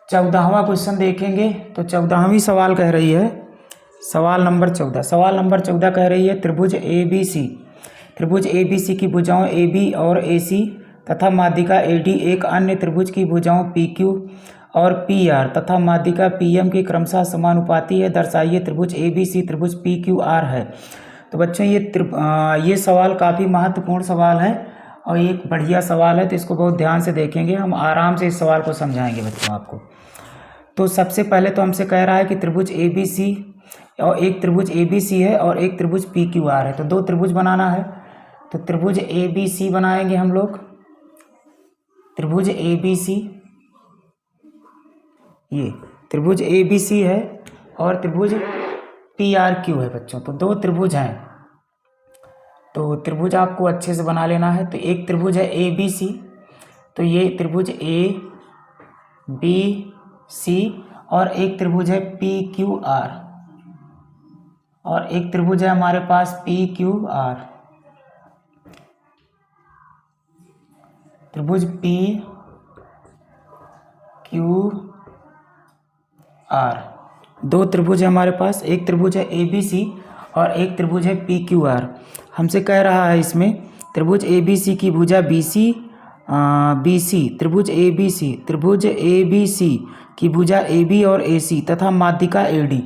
14वां question देखेंगे तो 14वीं सवाल कह रही है, सवाल नंबर 14। सवाल नंबर 14 कह रही है त्रिभुज ए बी सी की भुजाओं ए बी और ए सी तथा माध्यिका ए डी एक अन्य त्रिभुज की भुजाओं पी क्यू और पी आर तथा माध्यिका पी एम की क्रमशः समानुपाती है, दर्शाइए त्रिभुज ए बी सी त्रिभुज पी क्यू आर है। तो बच्चों ये सवाल काफ़ी महत्वपूर्ण सवाल है और एक बढ़िया सवाल है, तो इसको बहुत ध्यान से देखेंगे, हम आराम से इस सवाल को समझाएंगे बच्चों आपको। तो सबसे पहले तो हमसे कह रहा है कि त्रिभुज ए बी सी और एक त्रिभुज ए बी सी है और एक त्रिभुज पी क्यू आर है, तो दो त्रिभुज बनाना है। तो त्रिभुज ए बी सी बनाएंगे हम लोग, त्रिभुज ए बी सी, ये त्रिभुज ए बी सी है और त्रिभुज पी आर क्यू है बच्चों। तो दो त्रिभुज हैं, तो त्रिभुज आपको अच्छे से बना लेना है। तो एक त्रिभुज है ए बी सी, तो ये त्रिभुज ए बी सी, और एक त्रिभुज है पी क्यू आर, और एक त्रिभुज है हमारे पास पी क्यू आर, त्रिभुज पी क्यू आर। दो त्रिभुज है हमारे पास, एक त्रिभुज है ए बी सी और एक त्रिभुज है पी क्यू आर। हमसे कह रहा है इसमें त्रिभुज ए बी सी की भुजा बी सी त्रिभुज ए बी सी की भुजा ए बी और ए सी तथा माध्यिका ए डी।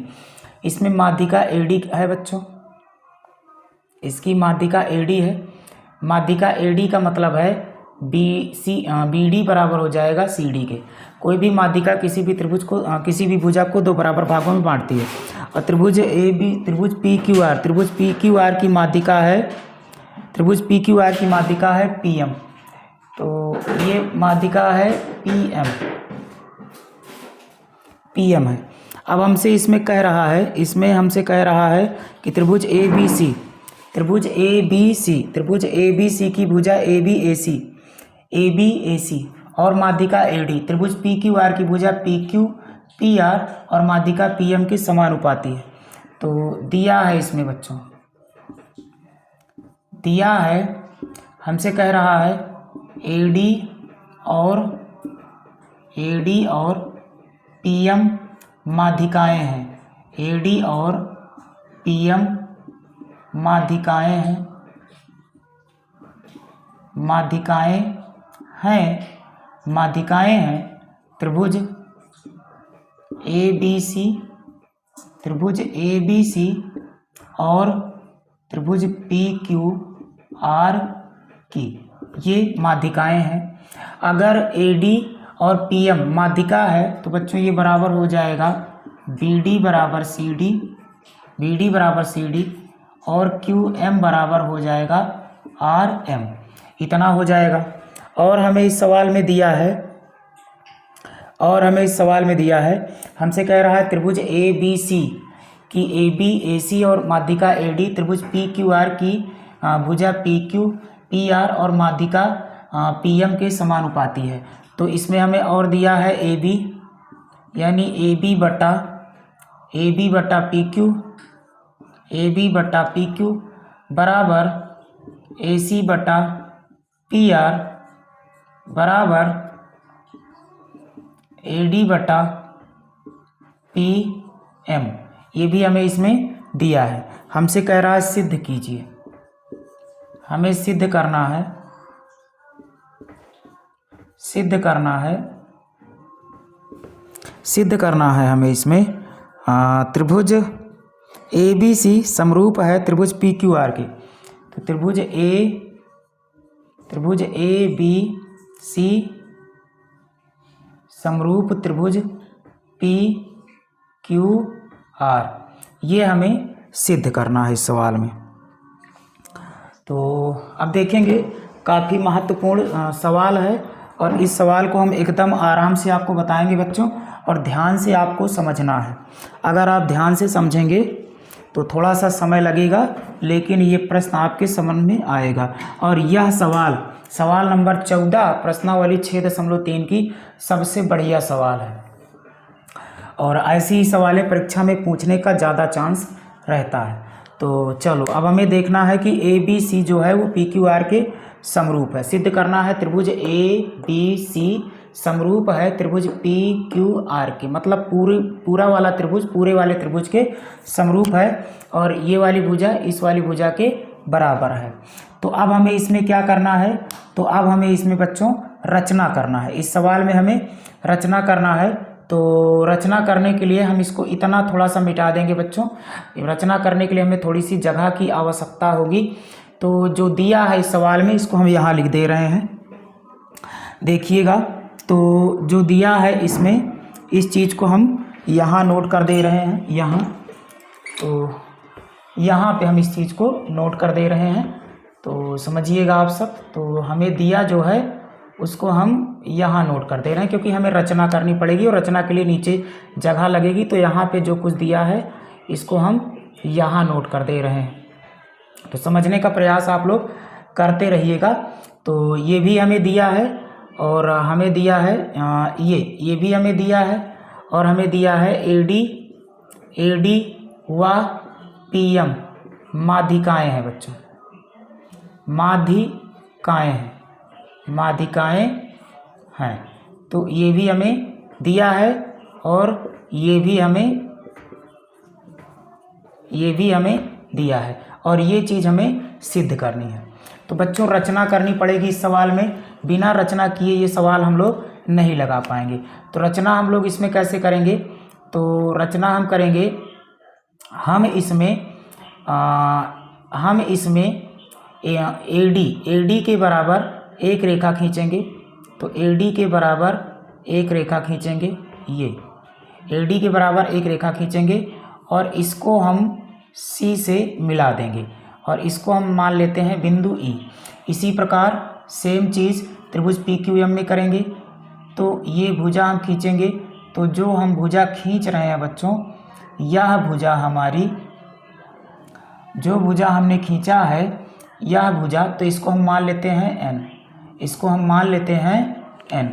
इसमें माध्यिका ए डी है बच्चों, इसकी माध्यिका ए डी है। माध्यिका ए डी का मतलब है बी डी बराबर हो जाएगा सी डी के। कोई भी माध्यिका किसी भी त्रिभुज को किसी भी भुजा को दो बराबर भागों में बांटती है। और त्रिभुज पी क्यू आर, त्रिभुज पी क्यू आर की माध्यिका है, त्रिभुज पी क्यू आर की माध्यिका है पी एम। तो ये माध्यिका है पी एम है। अब हमसे इसमें हमसे कह रहा है कि त्रिभुज ए बी सी की भुजा ए बी ए सी और माध्यिका ए डी, त्रिभुज पी क्यू आर की भुजा पी क्यू पी आर और माध्यिका पी एम के समानुपाती है। तो दिया है इसमें बच्चों, दिया है, हमसे कह रहा है ए डी और पी एम माध्यिकाएँ हैं, ए डी और पी एम माध्यिकाएँ हैं त्रिभुज ए बी सी और त्रिभुज पी क्यू आर की, ये माध्यिकाएँ हैं। अगर ए डी और पी एम माध्यिका है तो बच्चों ये बराबर हो जाएगा बी डी बराबर सी डी और क्यू एम बराबर हो जाएगा आर एम, इतना हो जाएगा। और हमें इस सवाल में दिया है, हमसे कह रहा है त्रिभुज ए बी सी की ए बी ए सी और माध्यिका ए डी त्रिभुज पी क्यू आर की भुजा पी क्यू पी आर और माध्यिका पी एम के समानुपाती है। तो इसमें हमें और दिया है ए बी, यानी ए बी बटा पी क्यू बराबर ए सी बटा पी आर बराबर ए डी बटा पी एम। ये भी हमें इसमें दिया है। हमसे कह रहा है सिद्ध कीजिए, हमें सिद्ध करना है हमें इसमें त्रिभुज ए बी सी समरूप है त्रिभुज पी क्यू आर के। तो त्रिभुज ए बी सी समरूप त्रिभुज पी क्यू आर, ये हमें सिद्ध करना है इस सवाल में। तो अब देखेंगे, काफ़ी महत्वपूर्ण सवाल है और इस सवाल को हम एकदम आराम से आपको बताएंगे बच्चों, और ध्यान से आपको समझना है। अगर आप ध्यान से समझेंगे तो थोड़ा सा समय लगेगा, लेकिन ये प्रश्न आपके समझ में आएगा। और यह सवाल नंबर 14 प्रश्नावली 6.3 की सबसे बढ़िया सवाल है, और ऐसी ही सवालें परीक्षा में पूछने का ज़्यादा चांस रहता है। तो चलो, अब हमें देखना है कि ए बी सी जो है वो पी क्यू आर के समरूप है। सिद्ध करना है त्रिभुज ए बी सी समरूप है त्रिभुज पी क्यू आर के, मतलब पूरा वाला त्रिभुज पूरे वाले त्रिभुज के समरूप है और ये वाली भुजा इस वाली भुजा के बराबर है। तो अब हमें इसमें क्या करना है, तो अब हमें इसमें बच्चों रचना करना है। इस सवाल में हमें रचना करना है। तो रचना करने के लिए हम इसको इतना थोड़ा सा मिटा देंगे बच्चों। रचना करने के लिए हमें थोड़ी सी जगह की आवश्यकता होगी। तो जो दिया है इस सवाल में इसको हम यहाँ लिख दे रहे हैं, देखिएगा। तो जो दिया है इसमें इस चीज़ को हम यहाँ नोट कर दे रहे हैं, यहाँ। तो यहाँ पे हम इस चीज़ को नोट कर दे रहे हैं, तो समझिएगा आप सब। तो हमें दिया जो है उसको हम यहाँ नोट कर दे रहे हैं, क्योंकि हमें रचना करनी पड़ेगी और रचना के लिए नीचे जगह लगेगी। तो यहाँ पे जो कुछ दिया है इसको हम यहाँ नोट कर दे रहे हैं। तो समझने का प्रयास आप लोग करते रहिएगा। तो ये भी हमें दिया है और हमें दिया है ये भी हमें दिया है और हमें दिया है AD व PM माध्यिकाएँ हैं बच्चों, माध्यिकाएँ हैं। तो ये भी हमें दिया है और ये भी हमें दिया है और ये चीज़ हमें सिद्ध करनी है। तो बच्चों रचना करनी पड़ेगी इस सवाल में, बिना रचना किए ये सवाल हम लोग नहीं लगा पाएंगे। तो रचना हम लोग इसमें कैसे करेंगे, तो रचना हम करेंगे, हम इसमें AD के बराबर एक रेखा खींचेंगे। तो AD के बराबर एक रेखा खींचेंगे, ये AD के बराबर एक रेखा खींचेंगे और इसको हम C से मिला देंगे और इसको हम मान लेते हैं बिंदु E। इसी प्रकार सेम चीज़ त्रिभुज PQM में करेंगे। तो ये भुजा हम खींचेंगे, तो जो हम भुजा खींच रहे हैं बच्चों, यह भुजा हमारी, जो भुजा हमने खींचा है यह भुजा, तो इसको हम मान लेते हैं N, इसको हम मान लेते हैं N।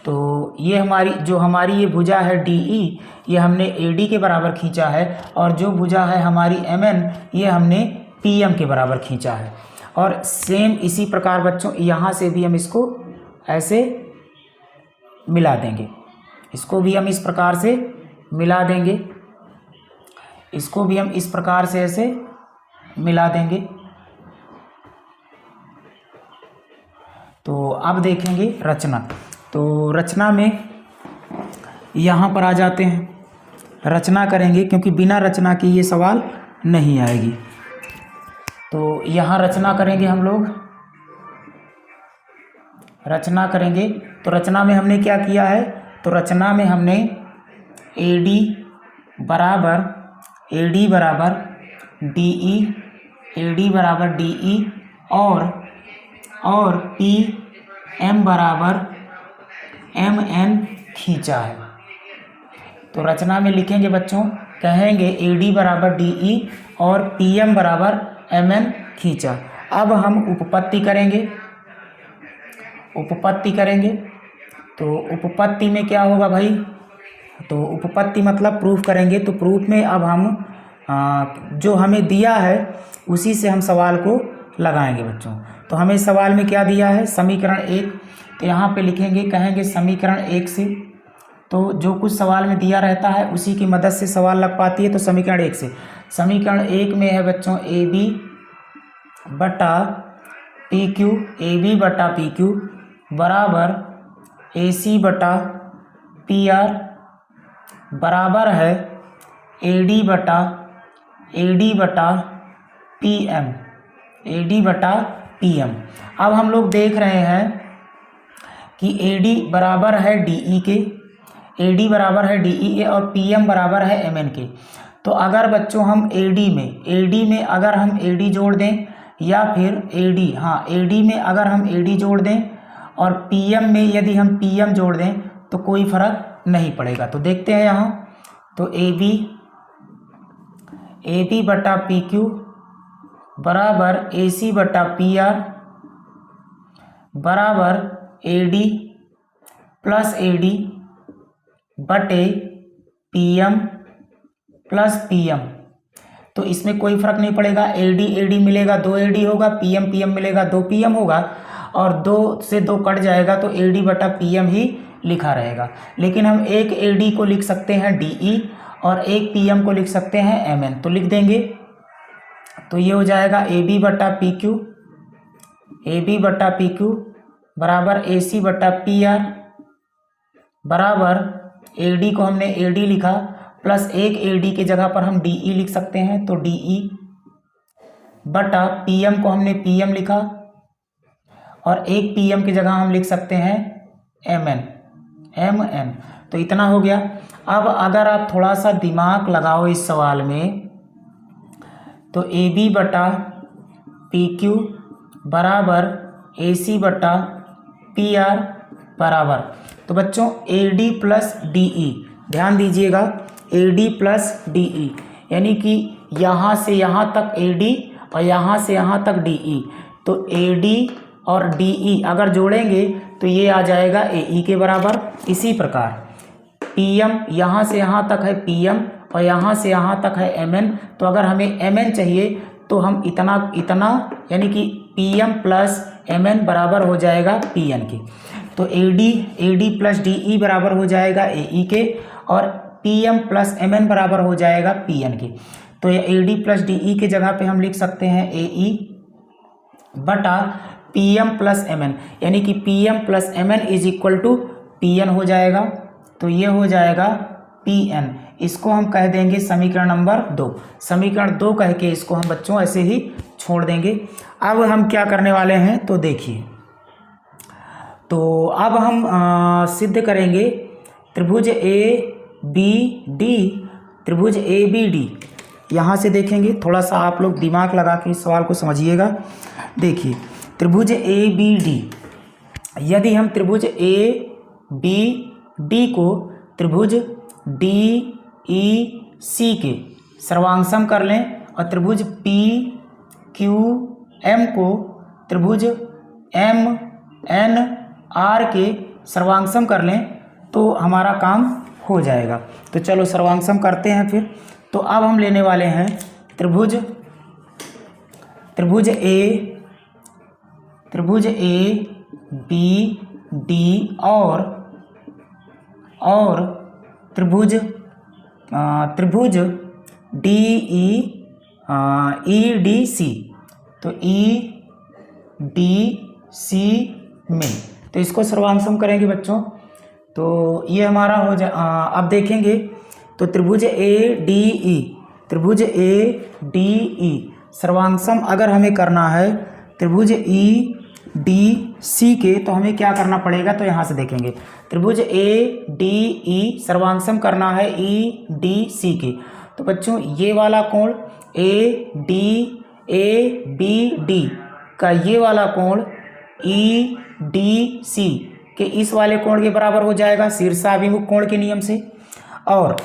तो ये हमारी ये भुजा है DE, ये हमने AD के बराबर खींचा है और जो भुजा है हमारी MN, ये हमने PM के बराबर खींचा है। और सेम इसी प्रकार बच्चों यहाँ से भी हम इसको ऐसे मिला देंगे, इसको भी हम इस प्रकार से मिला देंगे, इसको भी हम इस प्रकार से ऐसे मिला देंगे। तो अब देखेंगे रचना। तो रचना में यहाँ पर आ जाते हैं, रचना करेंगे क्योंकि बिना रचना के ये सवाल नहीं आएगी। तो यहाँ रचना करेंगे हम लोग, रचना करेंगे। तो रचना में हमने क्या किया है, तो रचना में हमने AD बराबर DE और PM बराबर MN खींचा है। तो रचना में लिखेंगे बच्चों, कहेंगे AD बराबर DE और PM बराबर MN खींचा। अब हम उपपत्ति करेंगे। तो उपपत्ति में क्या होगा भाई, तो उपपत्ति मतलब प्रूफ करेंगे। तो प्रूफ में अब हम जो हमें दिया है उसी से हम सवाल को लगाएंगे बच्चों। तो हमें सवाल में क्या दिया है, समीकरण 1। तो यहाँ पे लिखेंगे, कहेंगे समीकरण 1 से। तो जो कुछ सवाल में दिया रहता है उसी की मदद से सवाल लग पाती है। तो समीकरण 1 से, समीकरण 1 में है बच्चों AB बटा PQ बराबर AC बटा PR बराबर है AD बटा PM। अब हम लोग देख रहे हैं कि AD बराबर है DE के, AD बराबर है DE और PM बराबर है MN के। तो अगर बच्चों हम AD में अगर हम AD जोड़ दें या फिर AD में अगर हम AD जोड़ दें और PM में यदि हम PM जोड़ दें तो कोई फर्क नहीं पड़ेगा। तो देखते हैं यहाँ, तो AB बटा PQ बराबर AC बटा PR बराबर AD प्लस AD बटे PM प्लस PM। तो इसमें कोई फर्क नहीं पड़ेगा, AD मिलेगा 2 AD होगा, PM मिलेगा 2 PM होगा और 2 से 2 कट जाएगा तो AD बटा PM ही लिखा रहेगा। लेकिन हम एक AD को लिख सकते हैं DE और एक PM को लिख सकते हैं MN, तो लिख देंगे। तो ये हो जाएगा AB बटा PQ बराबर AC बटा PR बराबर AD को हमने AD लिखा प्लस एक AD के जगह पर हम DE लिख सकते हैं, तो DE बटा PM को हमने PM लिखा और एक PM की जगह हम लिख सकते हैं MN। तो इतना हो गया। अब अगर आप थोड़ा सा दिमाग लगाओ इस सवाल में, तो AB बटा PQ बराबर AC बटा PR बराबर, तो बच्चों AD प्लस DE, ध्यान दीजिएगा, AD प्लस DE यानी कि यहाँ से यहाँ तक AD और यहाँ से यहाँ तक DE, तो AD और DE अगर जोड़ेंगे तो ये आ जाएगा AE के बराबर। इसी प्रकार PM यहाँ से यहाँ तक है PM और यहाँ से यहाँ तक है MN, तो अगर हमें MN चाहिए तो हम इतना यानी कि PM प्लस MN बराबर हो जाएगा PN के, तो AD प्लस DE बराबर हो जाएगा AE के और PM प्लस MN बराबर हो जाएगा PN के। तो ये AD प्लस DE के जगह पे हम लिख सकते हैं AE बटा PM प्लस MN, यानी कि PM plus MN is equal to PN हो जाएगा, तो ये हो जाएगा PN। इसको हम कह देंगे समीकरण नंबर 2। समीकरण 2 कह के इसको हम बच्चों ऐसे ही छोड़ देंगे। अब हम क्या करने वाले हैं तो देखिए, तो अब हम सिद्ध करेंगे त्रिभुज ABD, त्रिभुज ABD। यहाँ से देखेंगे, थोड़ा सा आप लोग दिमाग लगा के इस सवाल को समझिएगा। देखिए त्रिभुज ABD, यदि हम त्रिभुज ABD को त्रिभुज DEC के सर्वांगसम कर लें और त्रिभुज PQM को त्रिभुज MNR के सर्वांगसम कर लें तो हमारा काम हो जाएगा। तो चलो सर्वांगसम करते हैं फिर। तो अब हम लेने वाले हैं त्रिभुज ABD और त्रिभुज EDC, तो EDC में, तो इसको सर्वांगसम करेंगे बच्चों। तो ये हमारा हो जा अब देखेंगे तो त्रिभुज ADE सर्वांगसम अगर हमें करना है त्रिभुज EDC के, तो हमें क्या करना पड़ेगा, तो यहाँ से देखेंगे त्रिभुज ADE सर्वांगसम करना है EDC के, तो बच्चों ये वाला कोण ABD का ये वाला कोण EDC के इस वाले कोण के बराबर हो जाएगा शीर्षाभिमुख कोण के नियम से। और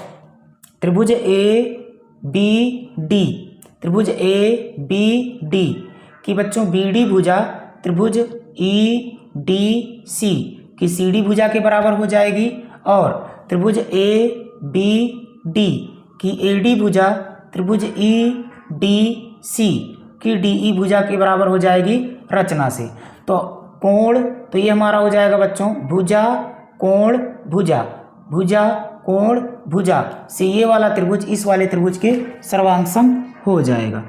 त्रिभुज ABD की बच्चों BD भुजा त्रिभुज EDC की CD भुजा के बराबर हो जाएगी और त्रिभुज ABD की AD भुजा त्रिभुज EDC की DE भुजा के बराबर हो जाएगी रचना से। तो कोण, तो ये हमारा हो जाएगा बच्चों भुजा कोण भुजा, भुजा कोण भुजा से ये वाला त्रिभुज इस वाले त्रिभुज के सर्वांगसम हो जाएगा।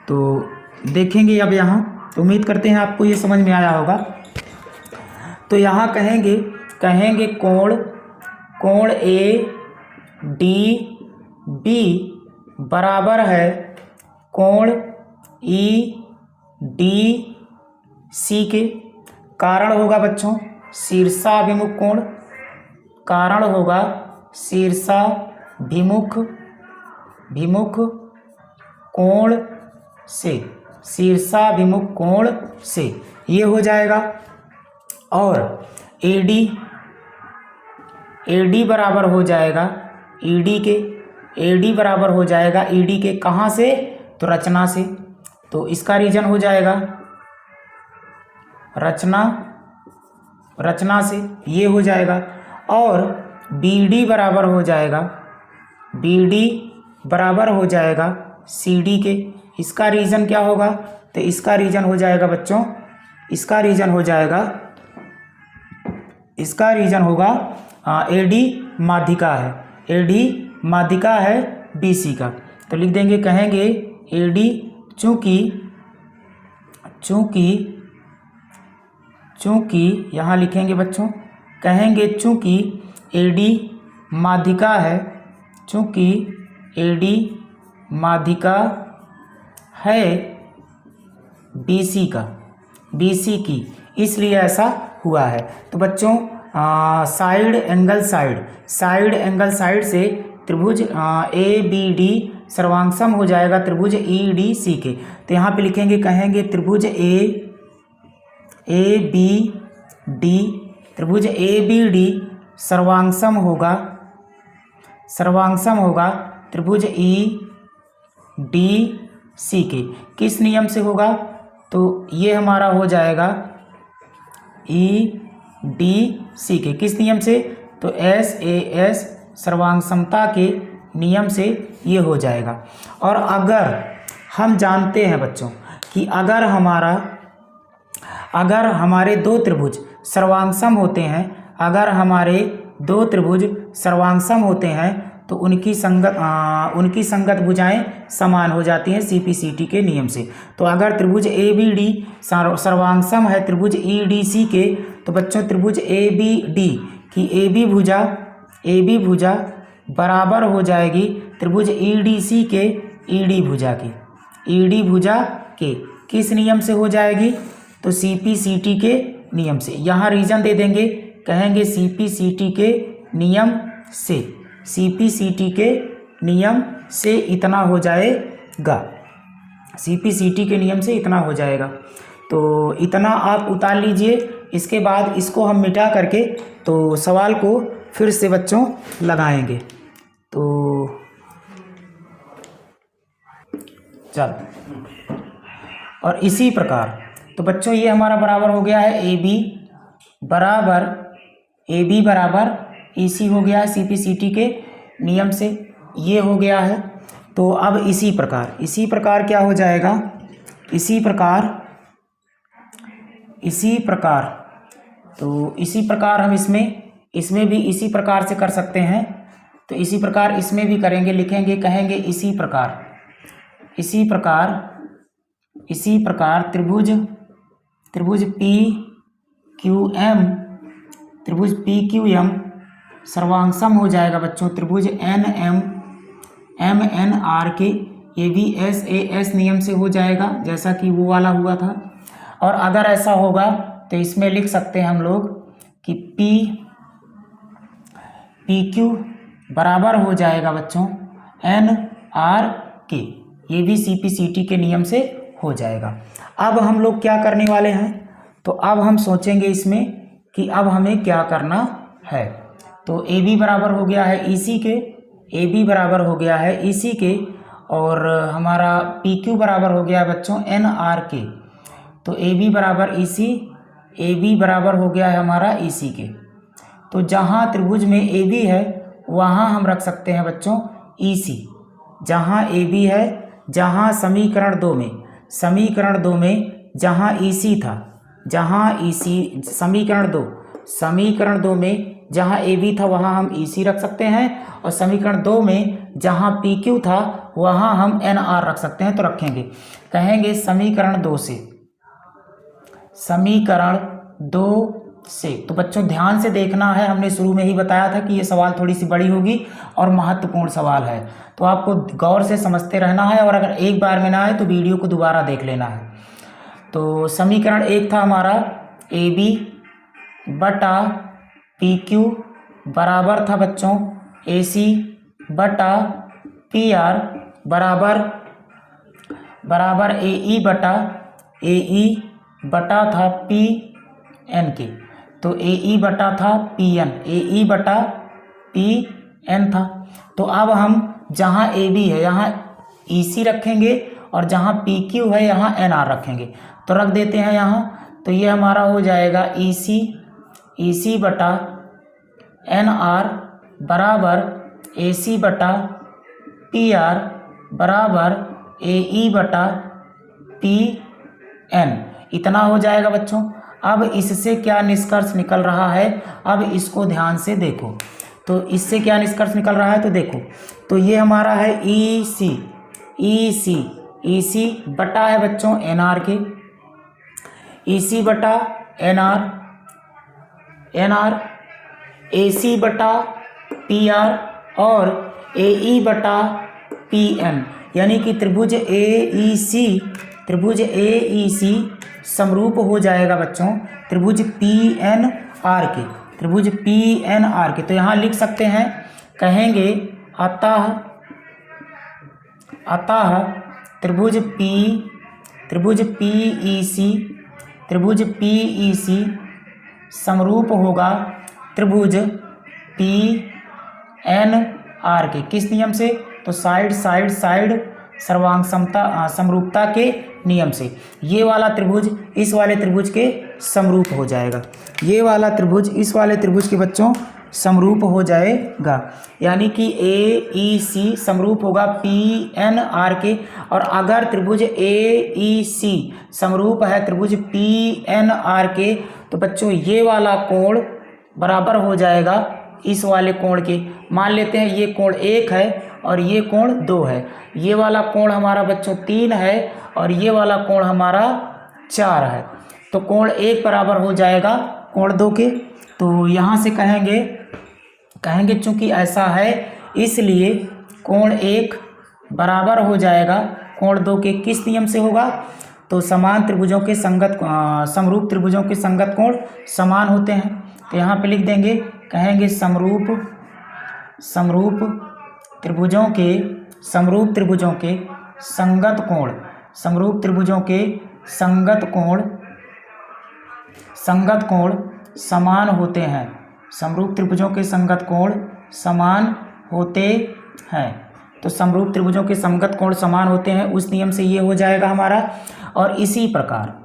तो देखेंगे अब यहाँ, तो उम्मीद करते हैं आपको ये समझ में आया होगा। तो यहाँ कहेंगे कोण ADB बराबर है कोण EDC के। कारण होगा बच्चों शीर्षाभिमुख कोण, कारण होगा शीर्षाभिमुख कोण से, शीर्षाभिमुख कोण से ये हो जाएगा। और AD बराबर हो जाएगा ED के, AD बराबर हो जाएगा ED के कहाँ से, तो रचना से, तो इसका रीजन हो जाएगा रचना से, ये हो जाएगा। और BD बराबर हो जाएगा CD के, इसका रीजन क्या होगा, तो इसका रीजन हो जाएगा बच्चों, इसका रीजन हो जाएगा इसका रीजन होगा AD माध्यिका है, AD माध्यिका है BC का। तो लिख देंगे, कहेंगे AD चूंकि यहाँ लिखेंगे बच्चों, कहेंगे चूंकि AD माध्यिका है, चूंकि AD माध्यिका है BC की, इसलिए ऐसा हुआ है। तो बच्चों साइड एंगल साइड से त्रिभुज ABD सर्वांगसम हो जाएगा त्रिभुज EDC के। तो यहाँ पे लिखेंगे, कहेंगे त्रिभुज ABD सर्वांगसम होगा त्रिभुज EDC के। किस नियम से होगा? तो ये हमारा हो जाएगा EDC के किस नियम से? तो SAS सर्वांगसमता के नियम से ये हो जाएगा। और अगर हम जानते हैं बच्चों कि अगर हमारे दो त्रिभुज सर्वांगसम होते हैं, अगर हमारे दो त्रिभुज सर्वांगसम होते हैं तो उनकी संगत भुजाएं समान हो जाती हैं CPCT के नियम से। तो अगर त्रिभुज ABD सर्वांगसम है त्रिभुज EDC के, तो बच्चों त्रिभुज ABD की AB भुजा बराबर हो जाएगी त्रिभुज EDC के ED भुजा के किस नियम से हो जाएगी? तो CPCT के नियम से। यहाँ रीजन दे देंगे, कहेंगे CPCT के नियम से इतना हो जाएगा, CPCT के नियम से इतना हो जाएगा। तो इतना आप उतार लीजिए। इसके बाद इसको हम मिटा करके तो सवाल को फिर से बच्चों लगाएंगे। तो चल, और इसी प्रकार तो बच्चों ये हमारा बराबर हो गया है AB बराबर EC हो गया है CPCT के नियम से, ये हो गया है। तो अब इसी प्रकार क्या हो जाएगा? इसी प्रकार हम इसमें भी इसी प्रकार से कर सकते हैं। तो इसी प्रकार इसमें भी करेंगे, लिखेंगे, कहेंगे इसी प्रकार त्रिभुज PQM सर्वांगसम हो जाएगा बच्चों त्रिभुज MNR के। ये भी SAS नियम से हो जाएगा जैसा कि वो वाला हुआ था। और अगर ऐसा होगा तो इसमें लिख सकते हैं हम लोग कि PQ बराबर हो जाएगा बच्चों NR के, ये भी CPCT के नियम से हो जाएगा। अब हम लोग क्या करने वाले हैं? तो अब हम सोचेंगे इसमें कि अब हमें क्या करना है। तो AB बराबर हो गया है EC के, और हमारा PQ बराबर हो गया है बच्चों NR के। तो AB बराबर हो गया है हमारा EC के। तो जहाँ त्रिभुज में AB है वहाँ हम रख सकते हैं बच्चों EC। जहाँ AB है, जहाँ समीकरण दो में जहाँ EC था, समीकरण दो में जहाँ AB था वहाँ हम EC रख सकते हैं, और समीकरण 2 में जहाँ PQ था वहाँ हम NR रख सकते हैं। तो रखेंगे, कहेंगे समीकरण 2 से। तो बच्चों ध्यान से देखना है, हमने शुरू में ही बताया था कि ये सवाल थोड़ी सी बड़ी होगी और महत्वपूर्ण सवाल है, तो आपको गौर से समझते रहना है। और अगर एक बार में ना आए तो वीडियो को दोबारा देख लेना है। तो समीकरण 1 था हमारा AB बटा PQ बराबर था बच्चों AC बटा PR बराबर AE बटा था PN के। तो AE बटा था PN, AE बटा PN था। तो अब हम जहाँ AB है यहाँ EC रखेंगे, और जहाँ PQ है यहाँ NR रखेंगे। तो रख देते हैं यहाँ। तो ये हमारा हो जाएगा EC बटा NR बराबर AC बटा PR बराबर AE बटा PN, इतना हो जाएगा बच्चों। अब इससे क्या निष्कर्ष निकल रहा है, अब इसको ध्यान से देखो। तो इससे क्या निष्कर्ष निकल रहा है, तो देखो, तो ये हमारा है ई सी बटा है बच्चों एन आर के, ई सी बटा एन आर ए सी बटा पी आर और ए ई बटा पी एन, यानी कि त्रिभुज ए ई सी समरूप हो जाएगा बच्चों त्रिभुज पी एन आर के, त्रिभुज पी एन आर के। तो यहाँ लिख सकते हैं, कहेंगे अतः त्रिभुज पी ई सी समरूप होगा त्रिभुज पी एन आर के। किस नियम से, तो साइड सर्वांग समरूपता के नियम से। ये वाला त्रिभुज इस वाले त्रिभुज के समरूप हो जाएगा, ये वाला त्रिभुज इस वाले त्रिभुज के बच्चों समरूप हो जाएगा, यानी कि ए ई सी समरूप होगा पी एन आर के। और अगर त्रिभुज ए ई सी समरूप है त्रिभुज पी एन आर के, तो बच्चों ये वाला कोण बराबर हो जाएगा इस वाले कोण के। मान लेते हैं ये कोण 1 है और ये कोण 2 है, ये वाला कोण हमारा बच्चों 3 है और ये वाला कोण हमारा 4 है। तो कोण 1 बराबर हो जाएगा कोण 2 के। तो यहाँ से कहेंगे चूंकि ऐसा है इसलिए कोण 1 बराबर हो जाएगा कोण 2 के। किस नियम से होगा, तो समान त्रिभुजों के समरूप त्रिभुजों के संगत कोण समान होते हैं। तो यहाँ पे लिख देंगे, कहेंगे समरूप त्रिभुजों के संगत कोण, समरूप त्रिभुजों के संगत कोण समान होते हैं, समरूप त्रिभुजों के संगत कोण समान होते हैं। तो समरूप त्रिभुजों के संगत कोण समान होते हैं, उस नियम से ये हो जाएगा हमारा। और इसी प्रकार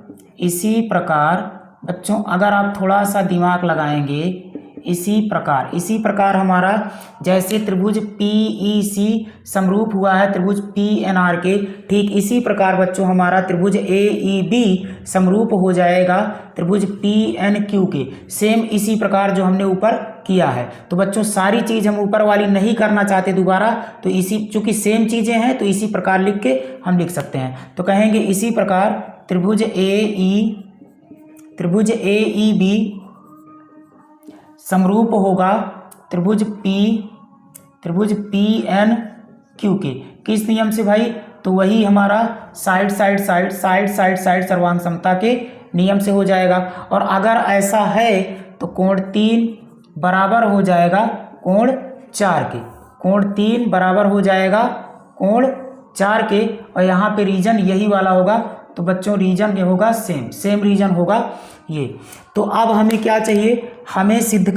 बच्चों अगर आप थोड़ा सा दिमाग लगाएंगे, इसी प्रकार हमारा जैसे त्रिभुज पी ई सी समरूप हुआ है त्रिभुज पी एन आर के, ठीक इसी प्रकार बच्चों हमारा त्रिभुज ए ई बी समरूप हो जाएगा त्रिभुज पी एन क्यू के। सेम इसी प्रकार जो हमने ऊपर किया है। तो बच्चों सारी चीज़ हम ऊपर वाली नहीं करना चाहते दोबारा, तो इसी चूंकि सेम चीज़ें हैं तो इसी प्रकार लिख के हम लिख सकते हैं। तो कहेंगे इसी प्रकार त्रिभुज ए ई बी समरूप होगा त्रिभुज पी एन क्यू के। किस नियम से भाई, तो वही हमारा साइड सर्वांग समता के नियम से हो जाएगा। और अगर ऐसा है तो कोण 3 बराबर हो जाएगा कोण 4 के, कोण 3 बराबर हो जाएगा कोण 4 के। और यहाँ पे रीजन यही वाला होगा, तो बच्चों रीजन क्या होगा, सेम रीजन होगा ये। तो अब हमें क्या चाहिए, हमें सिद्ध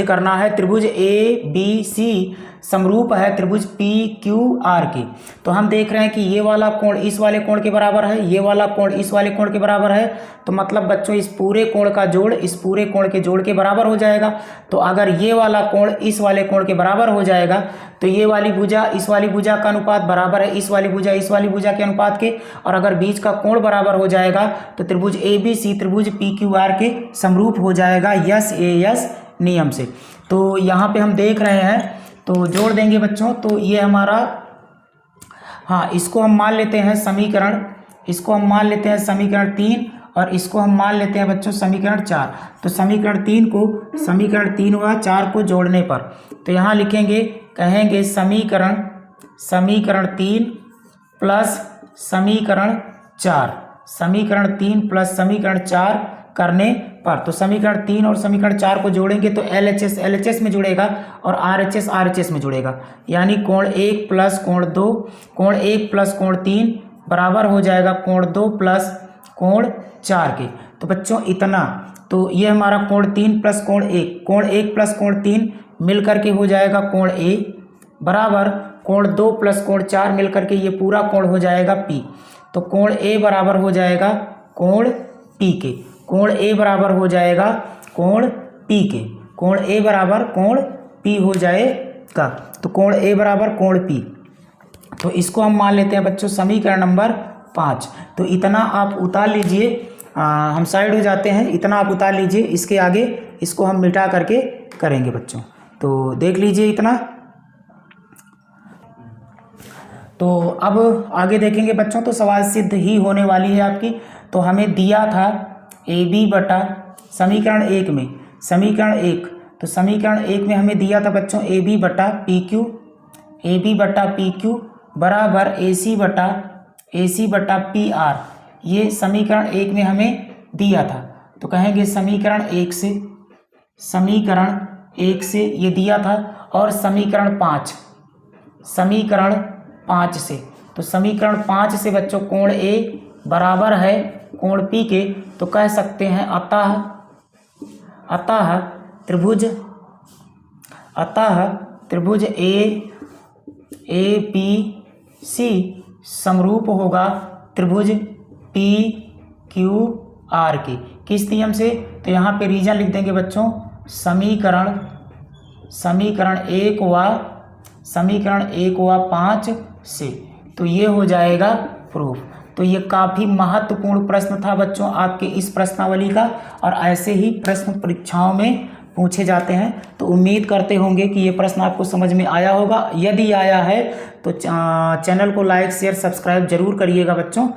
करना है त्रिभुज ए बी सी समरूप है त्रिभुज पी क्यू आर के। तो हम देख रहे हैं कि ये वाला कोण इस वाले कोण के बराबर है, ये वाला कोण इस वाले कोण के बराबर है। तो मतलब बच्चों इस पूरे कोण का जोड़ इस पूरे कोण के जोड़ के बराबर हो जाएगा। तो अगर ये वाला कोण इस वाले कोण के बराबर हो जाएगा तो ये वाली भुजा इस वाली भुजा का अनुपात बराबर है इस वाली भुजा के अनुपात के। और अगर बीच का कोण बराबर हो जाएगा तो त्रिभुज ए बी सी त्रिभुज पी क्यू आर के समरूप हो जाएगा यस ए यस नियम से। तो यहाँ पे हम देख रहे हैं, तो जोड़ देंगे बच्चों। तो ये हमारा, हाँ इसको हम मान लेते हैं समीकरण, इसको हम मान लेते हैं समीकरण 3 और इसको हम मान लेते हैं बच्चों समीकरण 4। तो समीकरण 3 व 4 को जोड़ने पर तो यहाँ लिखेंगे, कहेंगे समीकरण 3 प्लस समीकरण 4, समीकरण 3 प्लस समीकरण 4 करने पर। तो समीकरण 3 और समीकरण 4 को जोड़ेंगे तो LHS में जुड़ेगा और RHS में जुड़ेगा, यानी कोण 1 प्लस कोण 2, कोण 1 प्लस कोण 3 बराबर हो जाएगा कोण 2 प्लस कोण 4 के। तो बच्चों इतना, तो ये हमारा कोण 3 प्लस कोण 1 प्लस कोण 3 मिल करके हो जाएगा कोण A बराबर कोण 2 प्लस कोण 4 मिल करके ये पूरा कोण हो जाएगा P। तो कोण A बराबर हो जाएगा कोण P के, कोण A बराबर हो जाएगा कोण P के, कोण A बराबर कोण P हो जाएगा। तो कोण A बराबर कोण P, तो इसको हम मान लेते हैं बच्चों समीकरण नंबर 5। तो इतना आप उतार लीजिए हम साइड हो जाते हैं, इतना आप उतार लीजिए। इसके आगे इसको हम मिटा करके करेंगे बच्चों। तो देख लीजिए इतना। तो अब आगे देखेंगे बच्चों, तो सवाल सिद्ध ही होने वाली है आपकी। तो हमें दिया था ए बी बटा समीकरण 1 में, समीकरण 1, तो समीकरण 1 में हमें दिया था बच्चों ए बी बटा पी क्यू बराबर ए सी बटा पी आर। ये समीकरण 1 में हमें दिया था। तो कहेंगे समीकरण 1 से ये दिया था। और समीकरण 5 से, तो समीकरण 5 से बच्चों कोण ए बराबर है कोण पी के। तो कह सकते हैं अतः त्रिभुज ए पी सी समरूप होगा त्रिभुज पी क्यू आर के। किस नियम से? तो यहाँ पे रीजन लिख देंगे बच्चों, समीकरण 1 व 5 से। तो ये हो जाएगा प्रूफ। तो ये काफ़ी महत्वपूर्ण प्रश्न था बच्चों आपके इस प्रश्नावली का, और ऐसे ही प्रश्न परीक्षाओं में पूछे जाते हैं। तो उम्मीद करते होंगे कि ये प्रश्न आपको समझ में आया होगा। यदि आया है तो चैनल को लाइक शेयर सब्सक्राइब जरूर करिएगा बच्चों।